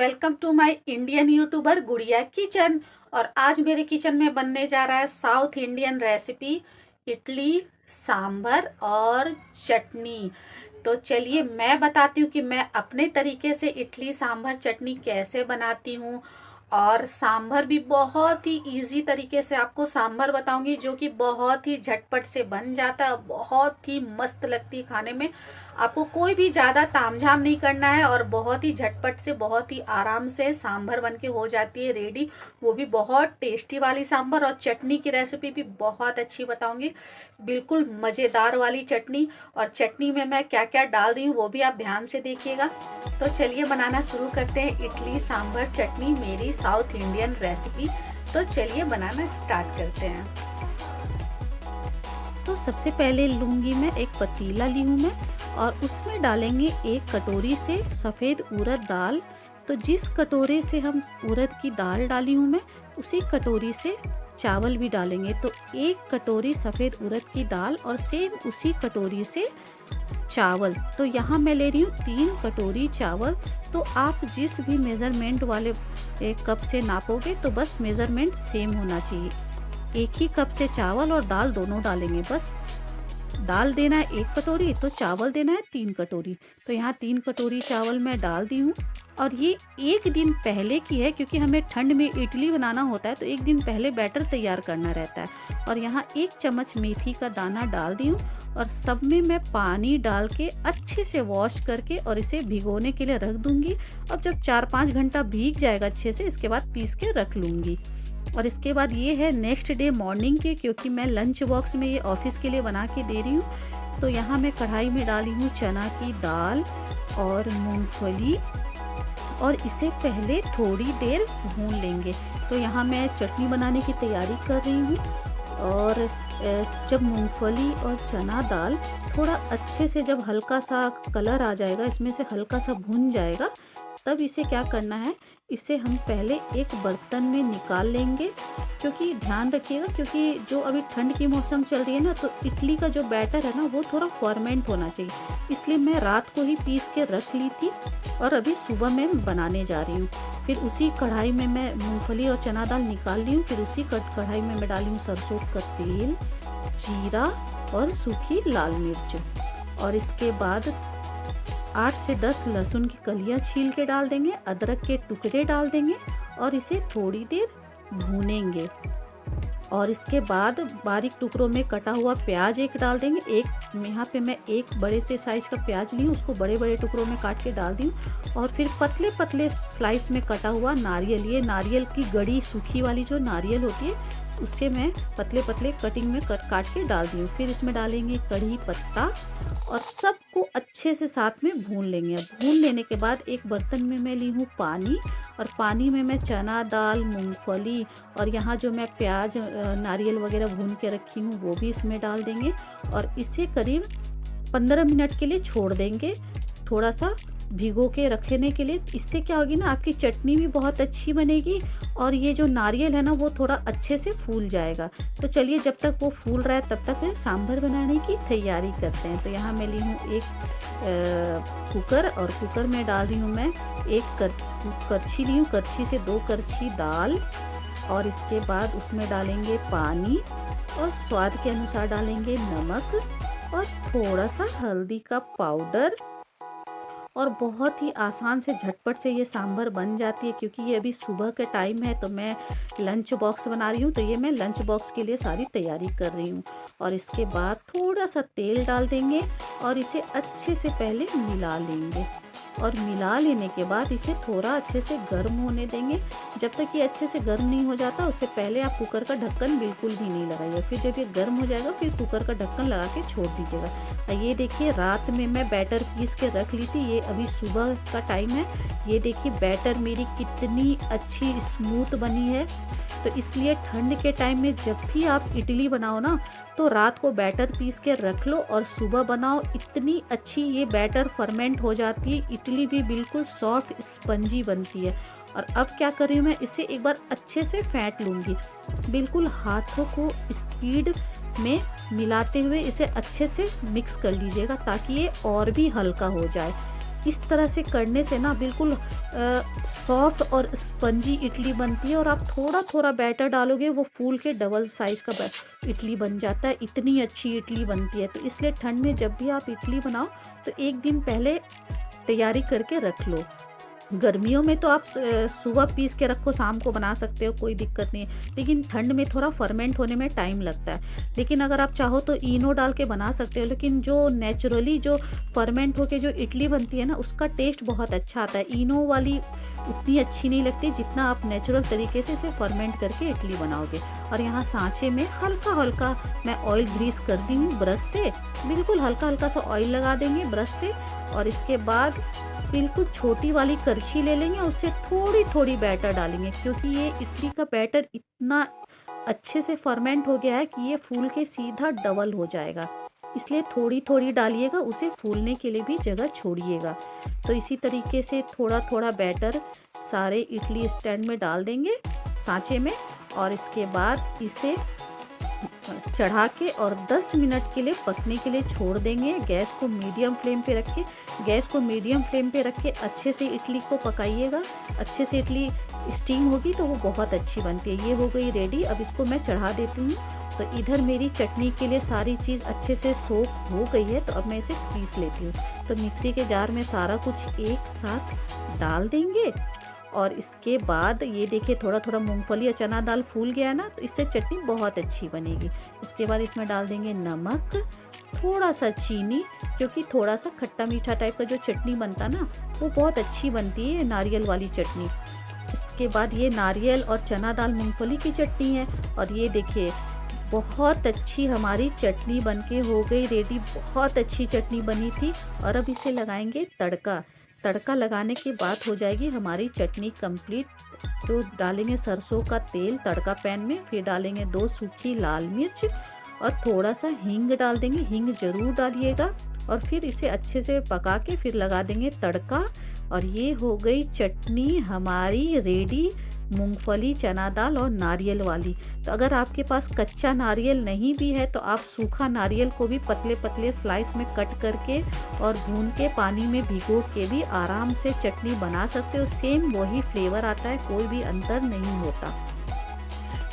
Welcome to my Indian YouTuber Gudiya kitchen. और आज मेरे किचन में बनने जा रहा है south Indian recipe idli sambar और चटनी। तो चलिए मैं बताती हूँ कि मैं अपने तरीके से इडली सांभर चटनी कैसे बनाती हूँ। और सांभर भी बहुत ही इजी तरीके से आपको सांभर बताऊंगी, जो कि बहुत ही झटपट से बन जाता है, बहुत ही मस्त लगती है खाने में। आपको कोई भी ज्यादा तामझाम नहीं करना है और बहुत ही झटपट से बहुत ही आराम से सांभर बन के हो जाती है रेडी, वो भी बहुत टेस्टी वाली सांभर। और चटनी की रेसिपी भी बहुत अच्छी बताऊंगी, बिल्कुल मजेदार वाली चटनी। और चटनी में मैं क्या क्या डाल रही हूँ वो भी आप ध्यान से देखिएगा। तो चलिए बनाना शुरू करते हैं इडली सांभर चटनी, मेरी साउथ इंडियन रेसिपी। तो चलिए बनाना स्टार्ट करते हैं। तो सबसे पहले लूंगी मैं एक पतीला ली हूँ मैं, और उसमें डालेंगे एक कटोरी से सफ़ेद उड़द दाल। तो जिस कटोरे से हम उड़द की दाल डाली हूँ मैं, उसी कटोरी से चावल भी डालेंगे। तो एक कटोरी सफ़ेद उड़द की दाल और सेम उसी कटोरी से चावल। तो यहाँ मैं ले रही हूँ 3 कटोरी चावल। तो आप जिस भी मेज़रमेंट वाले एक कप से नापोगे तो बस मेज़रमेंट सेम होना चाहिए। एक ही कप से चावल और दाल दोनों डालेंगे। बस दाल देना है 1 कटोरी, तो चावल देना है 3 कटोरी। तो यहाँ 3 कटोरी चावल मैं डाल दी हूँ। और ये एक दिन पहले की है, क्योंकि हमें ठंड में इडली बनाना होता है तो एक दिन पहले बैटर तैयार करना रहता है। और यहाँ 1 चम्मच मेथी का दाना डाल दी हूँ। और सब में मैं पानी डाल के अच्छे से वॉश करके और इसे भिगोने के लिए रख दूँगी। और जब 4-5 घंटा भीग जाएगा अच्छे से, इसके बाद पीस के रख लूँगी। और इसके बाद ये है नेक्स्ट डे मॉर्निंग के, क्योंकि मैं लंच बॉक्स में ये ऑफिस के लिए बना के दे रही हूँ। तो यहाँ मैं कढ़ाई में डाली हूँ चना की दाल और मूंगफली, और इसे पहले थोड़ी देर भून लेंगे। तो यहाँ मैं चटनी बनाने की तैयारी कर रही हूँ। और जब मूंगफली और चना दाल थोड़ा अच्छे से, जब हल्का सा कलर आ जाएगा, इसमें से हल्का सा भुन जाएगा, तब इसे क्या करना है, इसे हम पहले एक बर्तन में निकाल लेंगे। क्योंकि ध्यान रखिएगा, क्योंकि जो अभी ठंड की मौसम चल रही है ना, तो इडली का जो बैटर है ना वो थोड़ा फॉर्मेंट होना चाहिए। इसलिए मैं रात को ही पीस के रख ली थी और अभी सुबह मैं बनाने जा रही हूँ। फिर उसी कढ़ाई में मैं मूंगफली और चना दाल निकाल ली हूँ। फिर उसी कढ़ाई में मैं डाली हूँ सरसों का तेल, जीरा और सूखी लाल मिर्च। और इसके बाद 8 से 10 लहसुन की कलियां छील के डाल देंगे, अदरक के टुकड़े डाल देंगे और इसे थोड़ी देर भूनेंगे। और इसके बाद बारीक टुकड़ों में कटा हुआ प्याज एक डाल देंगे। यहाँ पे मैं एक बड़े से साइज़ का प्याज ली हूँ, उसको बड़े बड़े टुकड़ों में काट के डाल दी हूँ। और फिर पतले पतले स्लाइस में कटा हुआ नारियल, ये नारियल की गड़ी सूखी वाली जो नारियल होती है, उसके मैं पतले पतले कटिंग में काट के डाल दी हूँ। फिर इसमें डालेंगे कढ़ी पत्ता और सबको अच्छे से साथ में भून लेंगे। अब भून लेने के बाद एक बर्तन में मैं ली हूँ पानी, और पानी में मैं चना दाल, मूंगफली और यहाँ जो मैं प्याज नारियल वगैरह भून के रखी हूँ वो भी इसमें डाल देंगे। और इसे करीब 15 मिनट के लिए छोड़ देंगे, थोड़ा सा भिगो के रखने के लिए। इससे क्या होगी ना, आपकी चटनी भी बहुत अच्छी बनेगी और ये जो नारियल है ना वो थोड़ा अच्छे से फूल जाएगा। तो चलिए जब तक वो फूल रहा है तब तक सांभर बनाने की तैयारी करते हैं। तो यहाँ मैं ली हूँ एक कुकर, और कुकर में डाल रही हूँ मैं एक करछी ली हूँ, करछी से 2 करछी दाल। और इसके बाद उसमें डालेंगे पानी और स्वाद के अनुसार डालेंगे नमक और थोड़ा सा हल्दी का पाउडर। और बहुत ही आसान से झटपट से ये सांभर बन जाती है। क्योंकि ये अभी सुबह का टाइम है तो मैं लंच बॉक्स बना रही हूँ, तो ये मैं लंच बॉक्स के लिए सारी तैयारी कर रही हूँ। और इसके बाद थोड़ा सा तेल डाल देंगे और इसे अच्छे से पहले मिला लेंगे। और मिला लेने के बाद इसे थोड़ा अच्छे से गर्म होने देंगे। जब तक ये अच्छे से गर्म नहीं हो जाता उससे पहले आप कुकर का ढक्कन बिल्कुल भी नहीं लगाइए। फिर जब ये गर्म हो जाएगा फिर कुकर का ढक्कन लगा के छोड़ दीजिएगा। ये देखिए रात में मैं बैटर पीस के रख ली थी, ये अभी सुबह का टाइम है। ये देखिए बैटर मेरी कितनी अच्छी स्मूथ बनी है। तो इसलिए ठंड के टाइम में जब भी आप इडली बनाओ ना, तो रात को बैटर पीस के रख लो और सुबह बनाओ। इतनी अच्छी ये बैटर फर्मेंट हो जाती है, इडली भी बिल्कुल सॉफ्ट स्पंजी बनती है। और अब क्या कर रही हूँ मैं, इसे एक बार अच्छे से फेंट लूँगी। बिल्कुल हाथों को स्पीड में मिलाते हुए इसे अच्छे से मिक्स कर लीजिएगा ताकि ये और भी हल्का हो जाए। इस तरह से करने से ना बिल्कुल सॉफ्ट और स्पंजी इडली बनती है, और आप थोड़ा थोड़ा बैटर डालोगे वो फूल के डबल साइज़ का इडली बन जाता है। इतनी अच्छी इडली बनती है। तो इसलिए ठंड में जब भी आप इडली बनाओ तो एक दिन पहले तैयारी करके रख लो। गर्मियों में तो आप सुबह पीस के रखो, शाम को बना सकते हो, कोई दिक्कत नहीं है। लेकिन ठंड में थोड़ा फर्मेंट होने में टाइम लगता है। लेकिन अगर आप चाहो तो इनो डाल के बना सकते हो, लेकिन जो नेचुरली जो फर्मेंट होके जो इडली बनती है ना, उसका टेस्ट बहुत अच्छा आता है। इनो वाली उतनी अच्छी नहीं लगती जितना आप नेचुरल तरीके से इसे फर्मेंट करके इडली बनाओगे। और यहाँ सांचे में हल्का हल्का मैं ऑयल ग्रीस कर दी हूँ ब्रश से, बिल्कुल हल्का हल्का सा ऑयल लगा देंगे ब्रश से। और इसके बाद बिल्कुल छोटी वाली करछी ले लेंगे, उससे थोड़ी थोड़ी बैटर डालेंगे, क्योंकि ये इडली का बैटर इतना अच्छे से फर्मेंट हो गया है कि ये फूल के सीधा डबल हो जाएगा। इसलिए थोड़ी थोड़ी डालिएगा, उसे फूलने के लिए भी जगह छोड़िएगा। तो इसी तरीके से थोड़ा थोड़ा बैटर सारे इडली स्टैंड में डाल देंगे, सांचे में। और इसके बाद इसे चढ़ा के और 10 मिनट के लिए पकने के लिए छोड़ देंगे। गैस को मीडियम फ्लेम पे रख के अच्छे से इडली को पकाइएगा। अच्छे से इडली स्टीम होगी तो वो बहुत अच्छी बनती है। ये हो गई रेडी। अब इसको मैं चढ़ा देती हूँ। तो इधर मेरी चटनी के लिए सारी चीज़ अच्छे से सोक हो गई है। तो अब मैं इसे पीस लेती हूँ। तो मिक्सी के जार में सारा कुछ एक साथ डाल देंगे। और इसके बाद ये देखिए थोड़ा थोड़ा मूंगफली या चना दाल फूल गया ना, तो इससे चटनी बहुत अच्छी बनेगी। इसके बाद इसमें डाल देंगे नमक, थोड़ा सा चीनी, क्योंकि थोड़ा सा खट्टा मीठा टाइप का जो चटनी बनता ना वो बहुत अच्छी बनती है, नारियल वाली चटनी। इसके बाद ये नारियल और चना दाल मूंगफली की चटनी है। और ये देखिए बहुत अच्छी हमारी चटनी बनके हो गई रेडी। बहुत अच्छी चटनी बनी थी। और अब इसे लगाएंगे तड़का। तड़का लगाने के बाद हो जाएगी हमारी चटनी कंप्लीट। तो डालेंगे सरसों का तेल तड़का पैन में, फिर डालेंगे 2 सूखी लाल मिर्च और थोड़ा सा हींग डाल देंगे। हींग जरूर डालिएगा। और फिर इसे अच्छे से पका के फिर लगा देंगे तड़का। और ये हो गई चटनी हमारी रेडी, मूंगफली चना दाल और नारियल वाली। तो अगर आपके पास कच्चा नारियल नहीं भी है तो आप सूखा नारियल को भी पतले पतले स्लाइस में कट करके और भून के पानी में भिगो के भी आराम से चटनी बना सकते हो। सेम वही फ्लेवर आता है, कोई भी अंतर नहीं होता।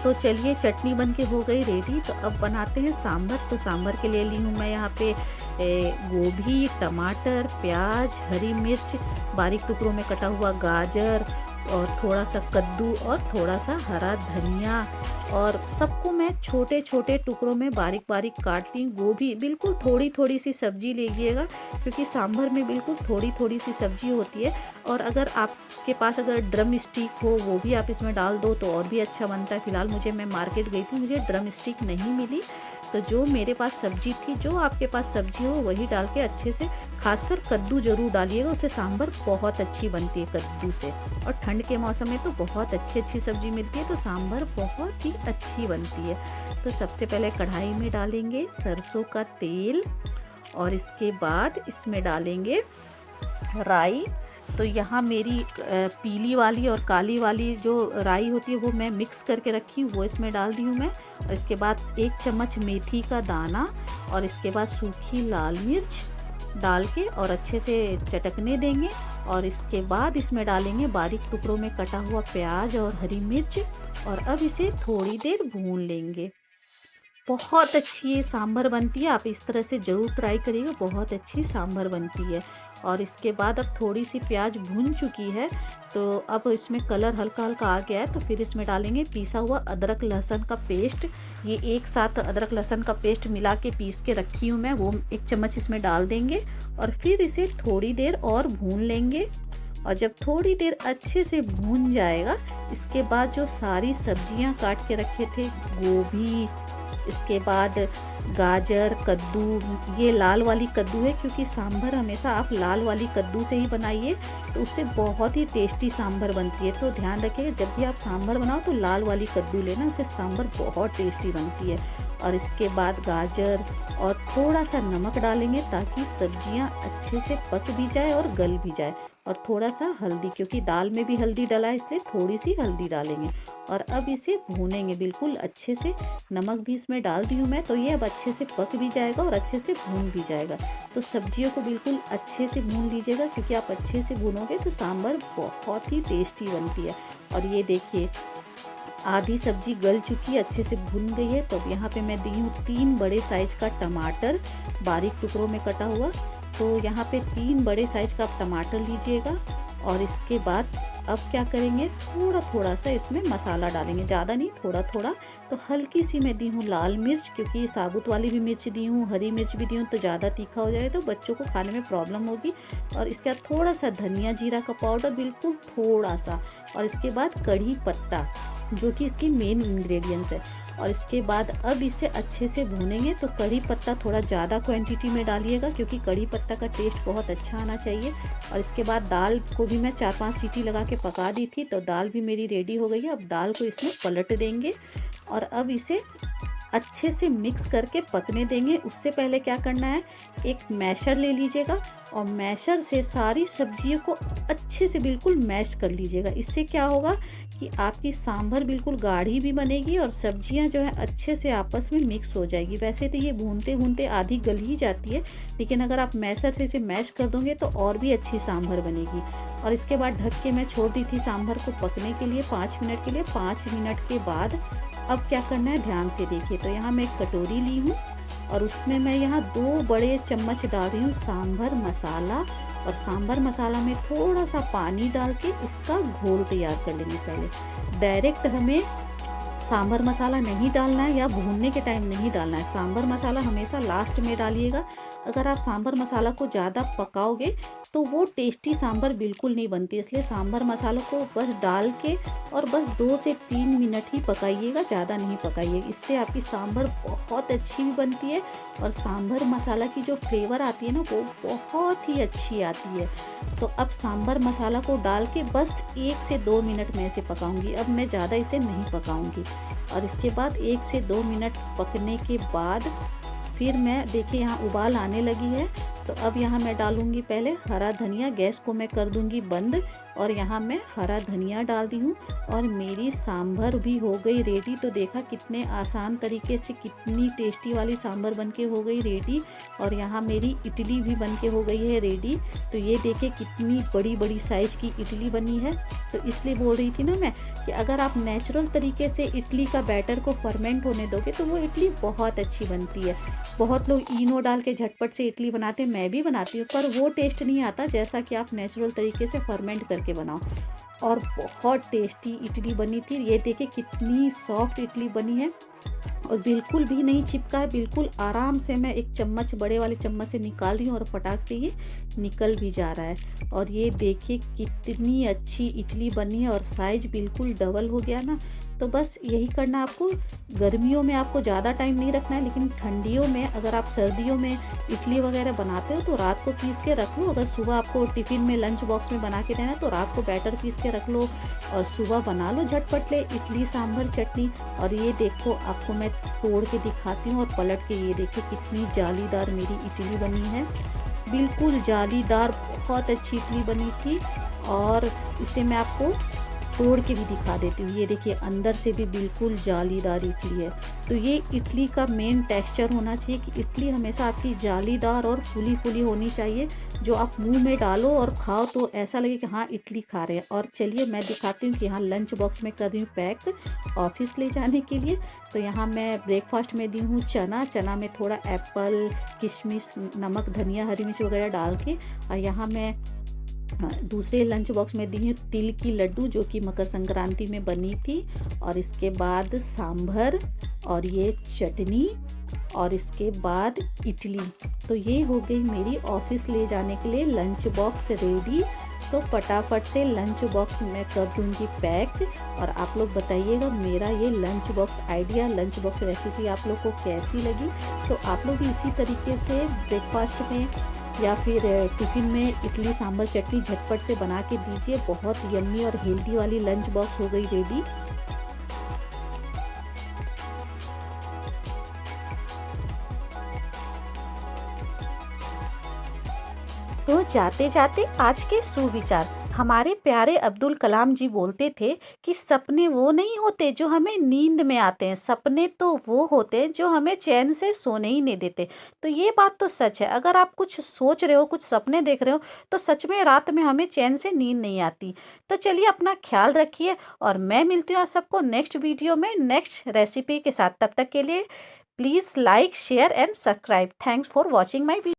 तो चलिए चटनी बन के हो गई रेडी। तो अब बनाते हैं सांभर। तो सांभर के लिए ली हूँ मैं यहाँ पे गोभी, टमाटर, प्याज, हरी मिर्च, बारीक टुकड़ों में कटा हुआ गाजर और थोड़ा सा कद्दू और थोड़ा सा हरा धनिया। और सबको मैं छोटे छोटे टुकड़ों में बारीक बारीक काट ली। गोभी बिल्कुल थोड़ी थोड़ी सी सब्जी लीजिएगा, क्योंकि सांभर में बिल्कुल थोड़ी थोड़ी सी सब्जी होती है। और अगर आपके पास अगर ड्रम स्टिक हो वो भी आप इसमें डाल दो तो और भी अच्छा बनता है। फिलहाल मैं मार्केट गई थी, मुझे ड्रम स्टिक नहीं मिली, तो जो मेरे पास सब्जी थी, जो आपके पास सब्जी हो वही डाल के अच्छे से, खासकर कद्दू जरूर डालिएगा, उससे सांभर बहुत अच्छी बनती है कद्दू से। और ठंड के मौसम में तो बहुत अच्छी अच्छी सब्जी मिलती है, तो सांभर बहुत ही अच्छी बनती है। तो सबसे पहले कढ़ाई में डालेंगे सरसों का तेल और इसके बाद इसमें डालेंगे राई। तो यहाँ मेरी पीली वाली और काली वाली जो राई होती है वो मैं मिक्स करके रखी हूँ, वो इसमें डाल दी हूँ मैं। और इसके बाद 1 चम्मच मेथी का दाना और इसके बाद सूखी लाल मिर्च डाल के और अच्छे से चटकने देंगे। और इसके बाद इसमें डालेंगे बारीक टुकड़ों में कटा हुआ प्याज और हरी मिर्च और अब इसे थोड़ी देर भून लेंगे। बहुत अच्छी ये सांभर बनती है, आप इस तरह से ज़रूर ट्राई करिएगा, बहुत अच्छी सांभर बनती है। और इसके बाद अब थोड़ी सी प्याज भून चुकी है तो अब इसमें कलर हल्का हल्का आ गया है, तो फिर इसमें डालेंगे पीसा हुआ अदरक लहसुन का पेस्ट। ये एक साथ अदरक लहसुन का पेस्ट मिला के पीस के रखी हूँ मैं, वो 1 चम्मच इसमें डाल देंगे और फिर इसे थोड़ी देर और भून लेंगे। और जब थोड़ी देर अच्छे से भून जाएगा, इसके बाद जो सारी सब्जियां काट के रखे थे, गोभी, इसके बाद गाजर, कद्दू, ये लाल वाली कद्दू है, क्योंकि सांभर हमेशा आप लाल वाली कद्दू से ही बनाइए तो उससे बहुत ही टेस्टी सांभर बनती है। तो ध्यान रखिएगा जब भी आप सांभर बनाओ तो लाल वाली कद्दू लेना, उससे सांभर बहुत टेस्टी बनती है। और इसके बाद गाजर और थोड़ा सा नमक डालेंगे ताकि सब्जियां अच्छे से पक भी जाए और गल भी जाए। और थोड़ा सा हल्दी, क्योंकि दाल में भी हल्दी डला है इसलिए थोड़ी सी हल्दी डालेंगे। और अब इसे भूनेंगे बिल्कुल अच्छे से। नमक भी इसमें डाल दी हूँ मैं, तो ये अब अच्छे से पक भी जाएगा और अच्छे से भून भी जाएगा। तो सब्जियों को बिल्कुल अच्छे से भून लीजिएगा, क्योंकि आप अच्छे से भूनोगे तो सांभर बहुत ही टेस्टी बनती है। और ये देखिए आधी सब्जी गल चुकी है, अच्छे से भुन गई है। तो अब यहाँ पे मैं दी हूँ 3 बड़े साइज का टमाटर बारीक टुकड़ों में कटा हुआ। तो यहाँ पे 3 बड़े साइज का आप टमाटर लीजिएगा। और इसके बाद अब क्या करेंगे, थोड़ा थोड़ा सा इसमें मसाला डालेंगे, ज़्यादा नहीं, थोड़ा थोड़ा। तो हल्की सी मैं दी हूँ लाल मिर्च, क्योंकि साबुत वाली भी मिर्च दी हूँ, हरी मिर्च भी दी हूँ, तो ज़्यादा तीखा हो जाए तो बच्चों को खाने में प्रॉब्लम होगी। और इसके बाद थोड़ा सा धनिया जीरा का पाउडर, बिल्कुल थोड़ा सा। और इसके बाद कढ़ी पत्ता, जो कि इसकी मेन इंग्रेडिएंट्स है। और इसके बाद अब इसे अच्छे से भूनेंगे। तो कढ़ी पत्ता थोड़ा ज़्यादा क्वांटिटी में डालिएगा, क्योंकि कढ़ी पत्ता का टेस्ट बहुत अच्छा आना चाहिए। और इसके बाद दाल को भी मैं 4-5 सीटी लगा के पका दी थी, तो दाल भी मेरी रेडी हो गई है। अब दाल को इसमें पलट देंगे और अब इसे अच्छे से मिक्स करके पकने देंगे। उससे पहले क्या करना है, एक मैशर ले लीजिएगा और मैशर से सारी सब्जियों को अच्छे से बिल्कुल मैश कर लीजिएगा। इससे क्या होगा कि आपकी सांभर बिल्कुल गाढ़ी भी बनेगी और सब्जियां जो है अच्छे से आपस में मिक्स हो जाएगी। वैसे तो ये भूनते भूनते आधी गल ही जाती है, लेकिन अगर आप मैशर से इसे मैश कर दोगे तो और भी अच्छी सांभर बनेगी। और इसके बाद ढक के मैं छोड़ दी थी सांभर को पकने के लिए 5 मिनट के लिए। 5 मिनट के बाद अब क्या करना है, ध्यान से देखिए। तो यहाँ मैं एक कटोरी ली हूँ और उसमें मैं यहाँ 2 बड़े चम्मच डाल रही हूँ सांभर मसाला। और सांभर मसाला में थोड़ा सा पानी डाल के इसका घोल तैयार कर लेंगे। पहले डायरेक्ट हमें सांभर मसाला नहीं डालना है या भूनने के टाइम नहीं डालना है। सांभर मसाला हमेशा लास्ट में डालिएगा। अगर आप सांभर मसाला को ज़्यादा पकाओगे तो वो टेस्टी सांभर बिल्कुल नहीं बनती, इसलिए सांभर मसालों को बस डाल के और बस 2 से 3 मिनट ही पकाइएगा, ज़्यादा नहीं पकाइएगा। इससे आपकी सांभर बहुत अच्छी भी बनती है और सांभर मसाला की जो फ्लेवर आती है ना, वो बहुत ही अच्छी आती है। तो अब सांभर मसाला को डाल के बस 1 से 2 मिनट में इसे पकाऊंगी। अब मैं ज़्यादा इसे नहीं पकाऊंगी। और इसके बाद 1 से 2 मिनट पकने के बाद फिर मैं देखिए यहाँ उबाल आने लगी है। तो अब यहाँ मैं डालूंगी पहले हरा धनिया। गैस को मैं कर दूंगी बंद और यहाँ मैं हरा धनिया डाल दी हूँ और मेरी सांभर भी हो गई रेडी। तो देखा कितने आसान तरीके से कितनी टेस्टी वाली सांभर बनके हो गई रेडी। और यहाँ मेरी इडली भी बनके हो गई है रेडी। तो ये देखिए कितनी बड़ी बड़ी साइज की इडली बनी है। तो इसलिए बोल रही थी ना मैं कि अगर आप नेचुरल तरीके से इडली का बैटर को फर्मेंट होने दोगे तो वो इडली बहुत अच्छी बनती है। बहुत लोग इनो डाल के झटपट से इडली बनाते हैं, मैं भी बनाती हूँ, पर वो टेस्ट नहीं आता जैसा कि आप नेचुरल तरीके से फर्मेंट करके बनाओ। और बहुत टेस्टी इडली बनी थी। ये देखिए कितनी सॉफ्ट इडली बनी है और बिल्कुल भी नहीं चिपका है। बिल्कुल आराम से मैं एक चम्मच, बड़े वाले चम्मच से निकाल रही हूँ और फटाक से ये निकल भी जा रहा है। और ये देखिए कितनी अच्छी इडली बनी है और साइज बिल्कुल डबल हो गया ना। तो बस यही करना आपको। गर्मियों में आपको ज़्यादा टाइम नहीं रखना है, लेकिन ठंडियों में, अगर आप सर्दियों में इडली वगैरह बनाते हो तो रात को पीस के रख लो। अगर सुबह आपको टिफ़िन में, लंच बॉक्स में बना के देना है तो रात को बैटर पीस के रख लो और सुबह बना लो झटपट ले इडली सांभर चटनी। और ये देखो आपको मैं तोड़ के दिखाती हूँ और पलट के, ये देखिए कितनी जालीदार मेरी इडली बनी है। बिल्कुल जालीदार, बहुत अच्छी इडली बनी थी। और इसे मैं आपको तोड़ के भी दिखा देती हूँ। ये देखिए अंदर से भी बिल्कुल जालीदार इडली है। तो ये इडली का मेन टेक्सचर होना चाहिए कि इडली हमेशा आपकी जालीदार और फूली फूली होनी चाहिए, जो आप मुंह में डालो और खाओ तो ऐसा लगे कि हाँ इडली खा रहे हैं। और चलिए मैं दिखाती हूँ कि यहाँ लंच बॉक्स में कर रही हूँ पैक ऑफिस ले जाने के लिए। तो यहाँ मैं ब्रेकफास्ट में दी हूँ चना। चना में थोड़ा एप्पल, किशमिश, नमक, धनिया, हरी मिर्च वगैरह डाल के। और यहाँ मैं दूसरे लंच बॉक्स में दी है तिल की लड्डू, जो कि मकर संक्रांति में बनी थी। और इसके बाद सांभर और ये चटनी और इसके बाद इडली। तो ये हो गई मेरी ऑफिस ले जाने के लिए लंच बॉक्स रेडी। तो फटाफट से लंच बॉक्स मैं कर दूंगी पैक। और आप लोग बताइएगा मेरा ये lunch box idea, lunch box recipe आप लोग को कैसी लगी। तो आप लोग भी इसी तरीके से ब्रेकफास्ट में या फिर टिफ़िन में इडली सांभर चटनी झटपट से बना के दीजिए। बहुत यम्मी और हेल्दी वाली लंच बॉक्स हो गई रेडी। तो जाते जाते आज के सुविचार। हमारे प्यारे अब्दुल कलाम जी बोलते थे कि सपने वो नहीं होते जो हमें नींद में आते हैं, सपने तो वो होते हैं जो हमें चैन से सोने ही नहीं देते। तो ये बात तो सच है, अगर आप कुछ सोच रहे हो, कुछ सपने देख रहे हो, तो सच में रात में हमें चैन से नींद नहीं आती। तो चलिए अपना ख्याल रखिए, और मैं मिलती हूँ आप सबको नेक्स्ट वीडियो में नेक्स्ट रेसिपी के साथ। तब तक के लिए please like share and subscribe. Thanks for watching my video.